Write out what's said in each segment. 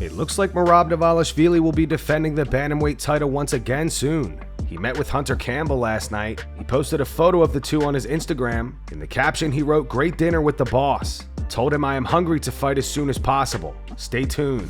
It looks like Merab Dvalishvili will be defending the bantamweight title once again soon. He met with Hunter Campbell last night. He posted a photo of the two on his Instagram. In the caption, he wrote, "Great dinner with the boss. Told him I am hungry to fight as soon as possible. Stay tuned."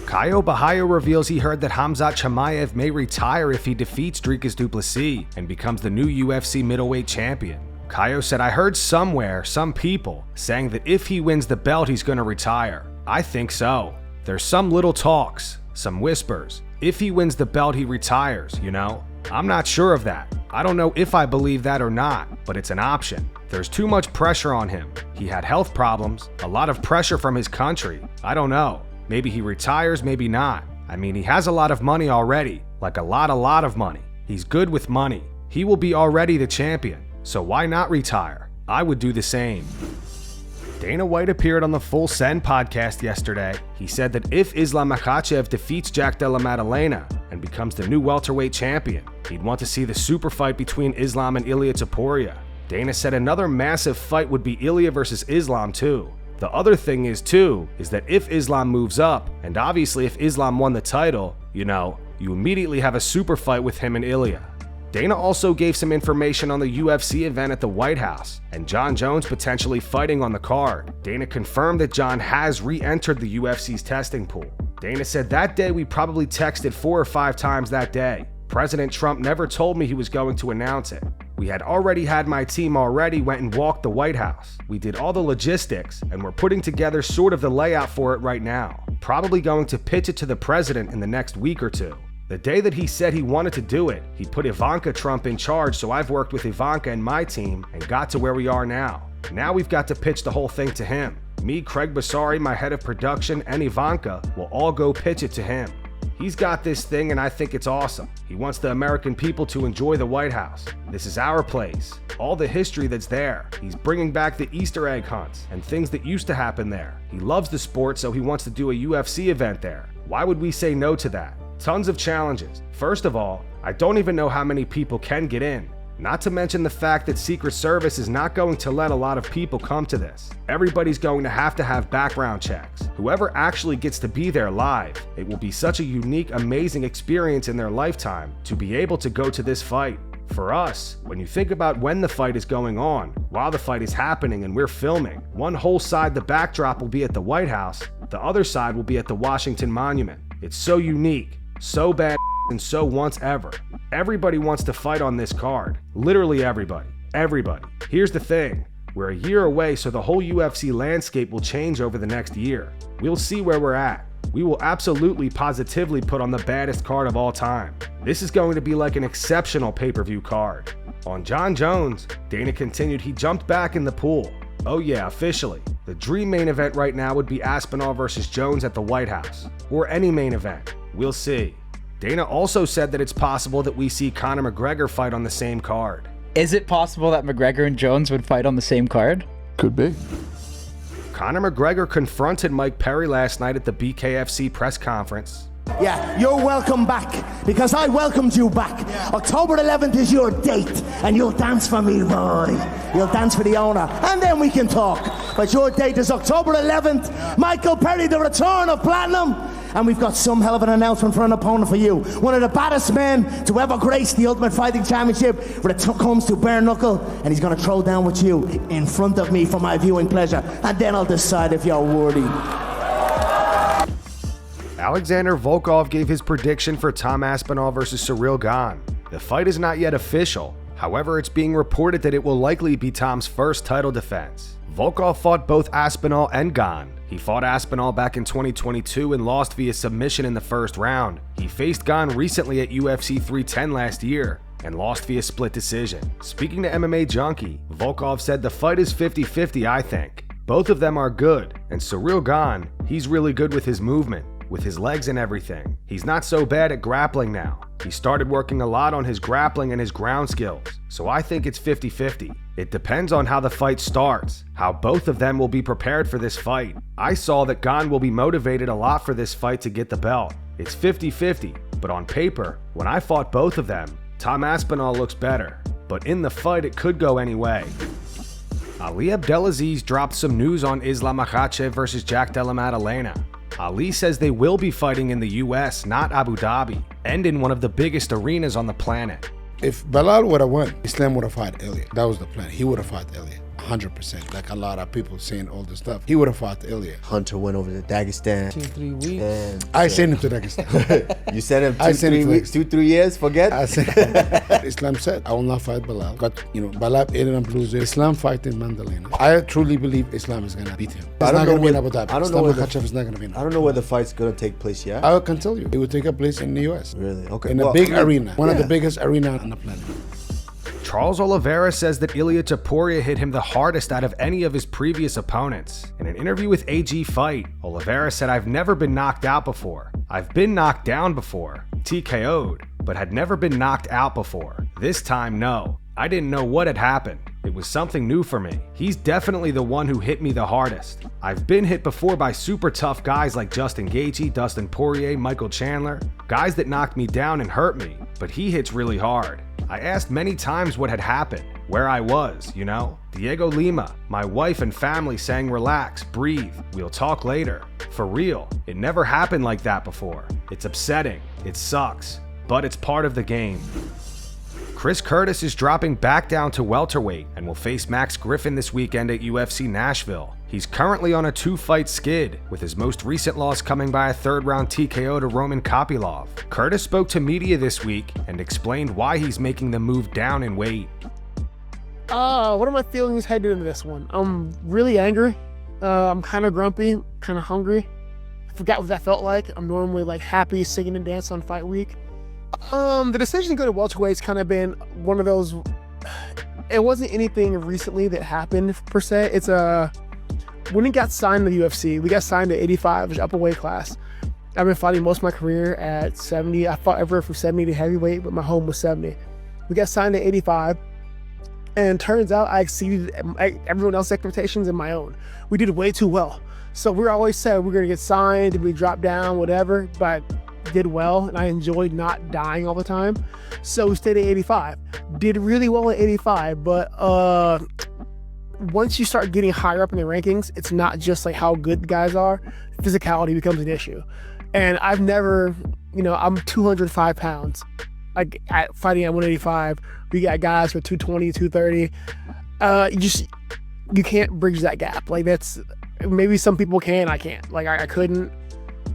Caio Bahia reveals he heard that Khamzat Chimaev may retire if he defeats Dricus du Plessis and becomes the new UFC middleweight champion. Caio said, "I heard somewhere, some people, saying that if he wins the belt he's gonna retire. I think so. There's some little talks, some whispers. If he wins the belt he retires, you know? I'm not sure of that. I don't know if I believe that or not, but it's an option. There's too much pressure on him. He had health problems, a lot of pressure from his country. I don't know. Maybe he retires, maybe not. I mean, he has a lot of money already, like a lot of money. He's good with money. He will be already the champion, so why not retire? I would do the same." Dana White appeared on the Full Send podcast yesterday. He said that if Islam Makhachev defeats Della Maddelana and becomes the new welterweight champion, he'd want to see the super fight between Islam and Ilia Topuria. Dana said another massive fight would be Ilia versus Islam too. The other thing is that if Islam moves up, and obviously if Islam won the title, you immediately have a super fight with him and Ilia. Dana also gave some information on the UFC event at the White House, and Jon Jones potentially fighting on the card. Dana confirmed that Jon has re-entered the UFC's testing pool. Dana said, "That day we probably texted 4 or 5 times that day. President Trump never told me he was going to announce it. We had already had my team went and walked the White House. We did all the logistics, and we're putting together sort of the layout for it right now. Probably going to pitch it to the president in the next week or two. The day that he said he wanted to do it, he put Ivanka Trump in charge, so I've worked with Ivanka and my team and got to where we are now. Now we've got to pitch the whole thing to him. Me, Craig Basari, my head of production, and Ivanka will all go pitch it to him. He's got this thing and I think it's awesome. He wants the American people to enjoy the White House. This is our place. All the history that's there. He's bringing back the Easter egg hunts and things that used to happen there. He loves the sport, so he wants to do a UFC event there. Why would we say no to that? Tons of challenges. First of all, I don't even know how many people can get in. Not to mention the fact that Secret Service is not going to let a lot of people come to this. Everybody's going to have background checks. Whoever actually gets to be there live, it will be such a unique, amazing experience in their lifetime to be able to go to this fight. For us, when you think about when the fight is going on, while the fight is happening and we're filming, one whole side, the backdrop, will be at the White House, the other side will be at the Washington Monument. It's so unique, so bad, and so once ever. Everybody wants to fight on this card. Literally everybody. Everybody. Here's the thing. We're a year away, so the whole UFC landscape will change over the next year. We'll see where we're at. We will absolutely, positively put on the baddest card of all time. This is going to be like an exceptional pay-per-view card. On Jon Jones, Dana continued, he jumped back in the pool. Oh yeah, officially. The dream main event right now would be Aspinall versus Jones at the White House. Or any main event. We'll see. Dana also said that it's possible that we see Conor McGregor fight on the same card. Is it possible that McGregor and Jones would fight on the same card? Could be. Conor McGregor confronted Mike Perry last night at the BKFC press conference. Yeah, you're welcome back, because I welcomed you back. October 11th is your date, and you'll dance for me, boy. You'll dance for the owner, and then we can talk. But your date is October 11th. Michael Perry, the return of Platinum. And we've got some hell of an announcement for an opponent for you. One of the baddest men to ever grace the Ultimate Fighting Championship when it comes to bare knuckle. And he's going to throw down with you in front of me for my viewing pleasure. And then I'll decide if you're worthy. Alexander Volkov gave his prediction for Tom Aspinall versus Ciryl Gane. The fight is not yet official. However, it's being reported that it will likely be Tom's first title defense. Volkov fought both Aspinall and Gane. He fought Aspinall back in 2022 and lost via submission in the first round. He faced Gane recently at UFC 310 last year and lost via split decision. Speaking to MMA Junkie, Volkov said the fight is 50-50, I think. Both of them are good, and Ciryl Gane, he's really good with his movement, with his legs and everything. He's not so bad at grappling now. He started working a lot on his grappling and his ground skills, so I think it's 50-50. It depends on how the fight starts, how both of them will be prepared for this fight. I saw that Gane will be motivated a lot for this fight to get the belt. It's 50-50, but on paper, when I fought both of them, Tom Aspinall looks better. But in the fight, it could go any way. Ali Abdelaziz dropped some news on Islam Makhachev versus Della Maddelana. Ali says they will be fighting in the US, not Abu Dhabi, and in one of the biggest arenas on the planet. If Belal would have won, Islam would have fought Ilia. That was the plan. He would have fought Ilia. 100%. Like a lot of people saying all this stuff. He would have fought Ilia. Hunter went over to Dagestan. 2-3 weeks. And I sent him to Dagestan. you sent him I sent him 2-3 weeks, 2-3 years, forget? I said, Islam said, I will not fight Belal. But, Belal ended up losing. Islam fight in Maddelana. I truly believe Islam is going to beat him. He's not going to win Abu Dhabi. I don't know where Makhachev is not going to win. I don't know where the fight's going to take place yet. I can tell you. It will take a place in the US. Really? Okay. In a big arena. One of the biggest arenas on the planet. Charles Oliveira says that Ilia Topuria hit him the hardest out of any of his previous opponents. In an interview with AG Fight, Oliveira said, "I've never been knocked out before. I've been knocked down before, TKO'd, but had never been knocked out before. This time, no. I didn't know what had happened. It was something new for me. He's definitely the one who hit me the hardest. I've been hit before by super tough guys like Justin Gaethje, Dustin Poirier, Michael Chandler, guys that knocked me down and hurt me, but he hits really hard. I asked many times what had happened, where I was, Diego Lima, my wife and family saying relax, breathe, we'll talk later. For real, it never happened like that before. It's upsetting, it sucks, but it's part of the game." Chris Curtis is dropping back down to welterweight and will face Max Griffin this weekend at UFC Nashville. He's currently on a 2-fight skid, with his most recent loss coming by a 3rd-round TKO to Roman Kopylov. Curtis spoke to media this week and explained why he's making the move down in weight. What are my feelings heading into this one? I'm really angry. I'm kind of grumpy, kind of hungry. I forgot what that felt like. I'm normally happy, singing and dancing on fight week. The decision to go to welterweight's kind of been one of those. It wasn't anything recently that happened per se. It's when it got signed to the UFC, we got signed to 85, which is upper weight class. I've been fighting most of my career at 70. I fought everywhere from 70 to heavyweight, but my home was 70. We got signed to 85, and turns out I exceeded everyone else's expectations and my own. We did way too well. So we always said we're gonna get signed, we drop down, whatever, but did well, and I enjoyed not dying all the time. So we stayed at 85. Did really well at 85, but once you start getting higher up in the rankings, it's not just how good the guys are. Physicality becomes an issue. And I've never, I'm 205 pounds. Fighting at 185, we got guys for 220, 230. You can't bridge that gap. That's, maybe some people can, I can't. I couldn't.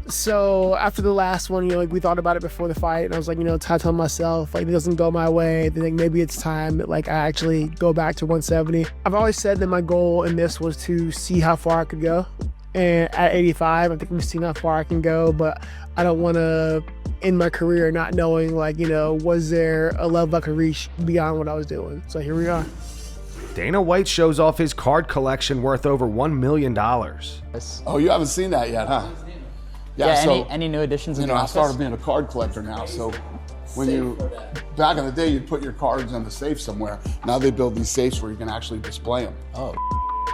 So after the last one, we thought about it before the fight, and I was I told myself, it doesn't go my way, then maybe it's time that I actually go back to 170. I've always said that my goal in this was to see how far I could go, and at 85, I think we've seen how far I can go, but I don't want to end my career not knowing, was there a level I could reach beyond what I was doing? So here we are. Dana White shows off his card collection worth over $1 million. Oh, you haven't seen that yet, huh? Yeah, so, any new additions in the I office? started being a card collector now, so when back in the day, you'd put your cards in the safe somewhere. Now they build these safes where you can actually display them. Oh.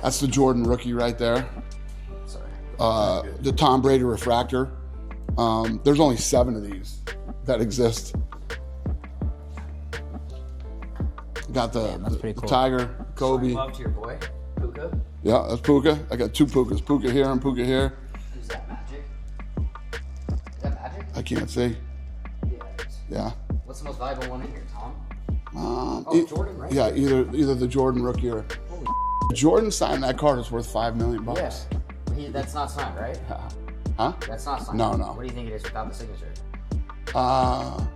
That's the Jordan rookie right there. Sorry. The Tom Brady refractor. There's only 7 of these that exist. Got the cool. Tiger, Kobe. Love to your boy, Puka. Yeah, that's Puka. I got 2 Pukas. Puka here and Puka here. Is that Magic? Is that Magic? I can't see. Yeah. What's the most valuable one in here, Tom? Jordan, right? Yeah, either the Jordan rookie or Jordan signed that card is worth $5 million. Yeah. That's not signed, right? Huh? That's not signed. No. What do you think it is without the signature? 400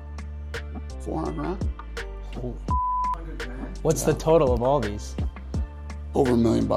grand. What's the total of all these? Over $1 million.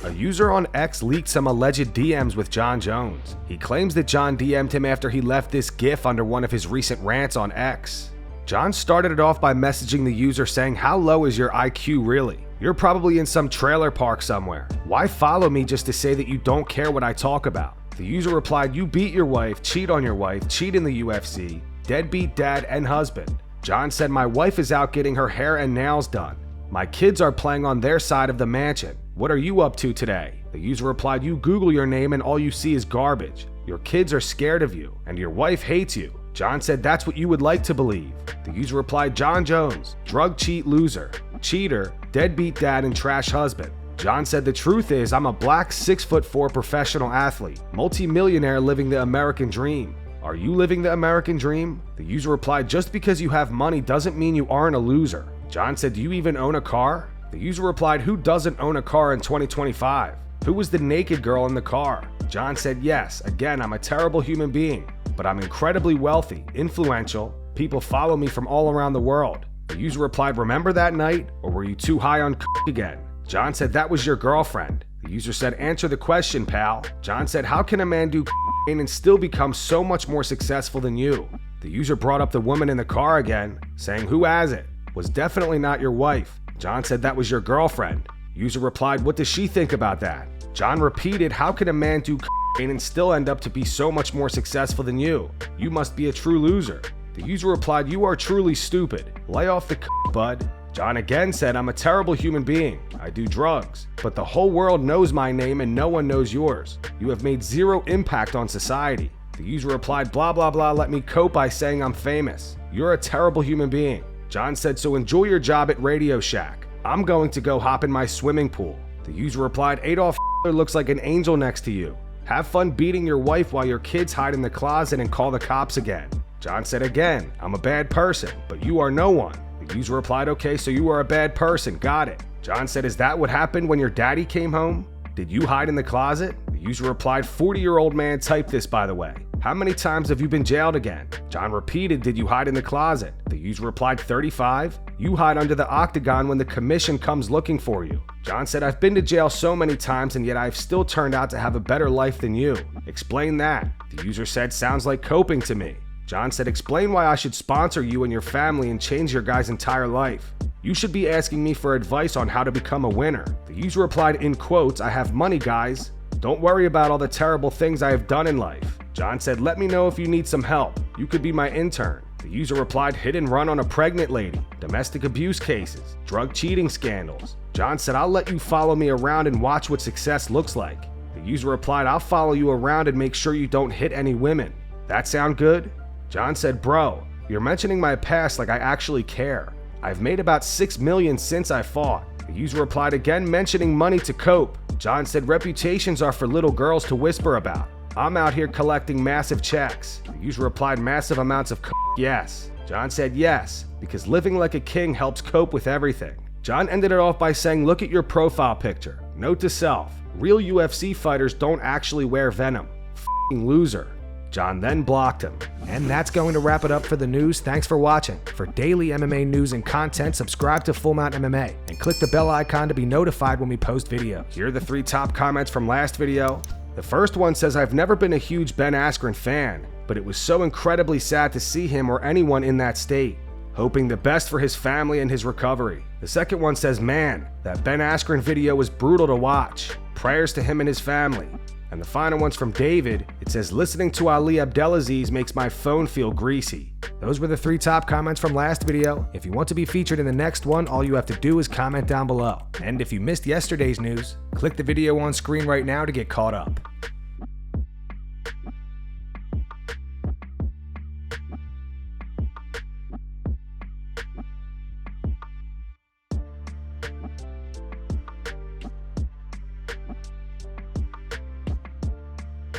A user on X leaked some alleged DMs with John Jones. He claims that John DM'd him after he left this GIF under one of his recent rants on X. John started it off by messaging the user saying, "How low is your IQ really? You're probably in some trailer park somewhere. Why follow me just to say that you don't care what I talk about?" The user replied, "You beat your wife, cheat on your wife, cheat in the UFC, deadbeat dad and husband." John said, "My wife is out getting her hair and nails done. My kids are playing on their side of the mansion. What are you up to today?" The user replied, "You Google your name and all you see is garbage. Your kids are scared of you and your wife hates you." John said, "That's what you would like to believe." The user replied, "John Jones, drug cheat loser, cheater, deadbeat dad and trash husband." John said, the truth is I'm a black 6'4" professional athlete, multi-millionaire living the American dream. Are you living the American dream? The user replied, just because you have money doesn't mean you aren't a loser. John said, do you even own a car? The user replied, who doesn't own a car in 2025? Who was the naked girl in the car? John said, yes, again, I'm a terrible human being, but I'm incredibly wealthy, influential, people follow me from all around the world. The user replied, remember that night, or were you too high on again? John said, that was your girlfriend. The user said, answer the question, pal. John said, how can a man do and still become so much more successful than you? The user brought up the woman in the car again, saying, who has it? Was definitely not your wife. John said, that was your girlfriend. User replied, what does she think about that? John repeated, how can a man do and still end up to be so much more successful than you? You must be a true loser. The user replied, you are truly stupid. Lay off the bud. John again said, I'm a terrible human being. I do drugs, but the whole world knows my name and no one knows yours. You have made zero impact on society. The user replied, blah, blah, blah, let me cope by saying I'm famous. You're a terrible human being. John said, so enjoy your job at Radio Shack. I'm going to go hop in my swimming pool. The user replied, Adolf looks like an angel next to you. Have fun beating your wife while your kids hide in the closet and call the cops again. John said again, I'm a bad person, but you are no one. The user replied, okay, so you are a bad person, got it. John said, is that what happened when your daddy came home? Did you hide in the closet? The user replied, 40-year-old man typed this, by the way. How many times have you been jailed again? John repeated, did you hide in the closet? The user replied, 35. You hide under the octagon when the commission comes looking for you. John said, I've been to jail so many times and yet I've still turned out to have a better life than you. Explain that. The user said, sounds like coping to me. John said, explain why I should sponsor you and your family and change your guy's entire life. You should be asking me for advice on how to become a winner. The user replied, in quotes, I have money, guys. Don't worry about all the terrible things I have done in life. John said, let me know if you need some help. You could be my intern. The user replied, hit and run on a pregnant lady, domestic abuse cases, drug cheating scandals. John said, I'll let you follow me around and watch what success looks like. The user replied, I'll follow you around and make sure you don't hit any women. That sound good? John said, bro, you're mentioning my past like I actually care. I've made about 6 million since I fought. The user replied, again mentioning money to cope. John said, reputations are for little girls to whisper about. I'm out here collecting massive checks. The user replied, massive amounts of yes. John said yes, because living like a king helps cope with everything. John ended it off by saying, look at your profile picture. Note to self, real UFC fighters don't actually wear venom. F***ing loser. John then blocked him. And that's going to wrap it up for the news. Thanks for watching. For daily MMA news and content, subscribe to Full Mount MMA and click the bell icon to be notified when we post videos. Here are the 3 top comments from last video. The first one says, I've never been a huge Ben Askren fan, but it was so incredibly sad to see him or anyone in that state. Hoping the best for his family and his recovery. The second one says, man, that Ben Askren video was brutal to watch. Prayers to him and his family. And the final one's from David. It says, listening to Ali Abdelaziz makes my phone feel greasy. Those were the 3 top comments from last video. If you want to be featured in the next one, all you have to do is comment down below. And if you missed yesterday's news, click the video on screen right now to get caught up.